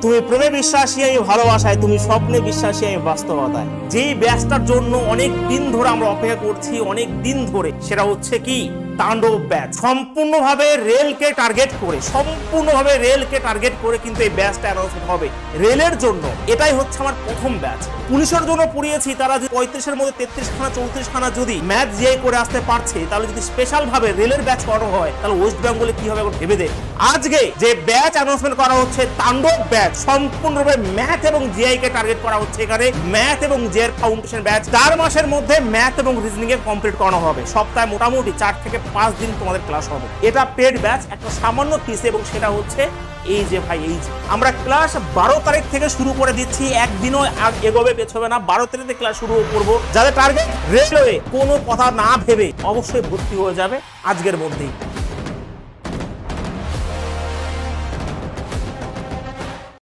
তুমি প্রেমে বিশ্বাসী, আমি ভালোবাসায়, তুমি স্বপ্নে বিশ্বাসী, আমি বাস্তবতায়। যেই ব্যাচটার জন্য অনেক দিন ধরে আমরা অপেক্ষা করছি, অনেক দিন ধরে, সেটা হচ্ছে কি তাণ্ডব ব্যাচ। সম্পূর্ণভাবে রেলকে টার্গেট করে কিন্তু এই ব্যাচটা অ্যানাউন্সমেন্ট হবে রেলের জন্য। এটাই হচ্ছে আমার প্রথম ব্যাচ। পুলিশের জন্য পড়িয়েছি, তারা যদি 35-এর মধ্যে 33খানা 34খানা যদি ম্যাথ জিআই করে আসতে পারছে, তাহলে যদি স্পেশাল ভাবে রেলের ব্যাচ করানো হয়, তাহলে ওয়েস্ট বেঙ্গলে কি হবে এখন ভেবে দেখ। আজকে যে ব্যাচ অ্যানাউন্সমেন্ট করা হচ্ছে তাণ্ডব ব্যাচ, সম্পূর্ণভাবে ম্যাথ এবং জিআই কে টার্গেট করা হচ্ছে। এখানে ম্যাথ এবং জিআই ফাউন্ডেশন ব্যাচ 4 মাসের মধ্যে ম্যাথ এবং রিজনিং এ কমপ্লিট করানো হবে। সপ্তাহে মোটামুটি 4 থেকে 5 দিন তোমাদের ক্লাস হবে। এটা পেড ব্যাচ, একটা সামান্য ফিস, এবং সেটা হচ্ছে এই যে ভাই, এই যে আমরা ক্লাস 12 তারিখ থেকে শুরু করে দিচ্ছি। একদিনও এগোবে পেছবে না, 12 তারিখ থেকে ক্লাস শুরু করব। যাদের টার্গেট রেলওয়ে, কোনো কথা না ভেবে অবশ্যই ভর্তি হয়ে যাবে আজকের মধ্যেই।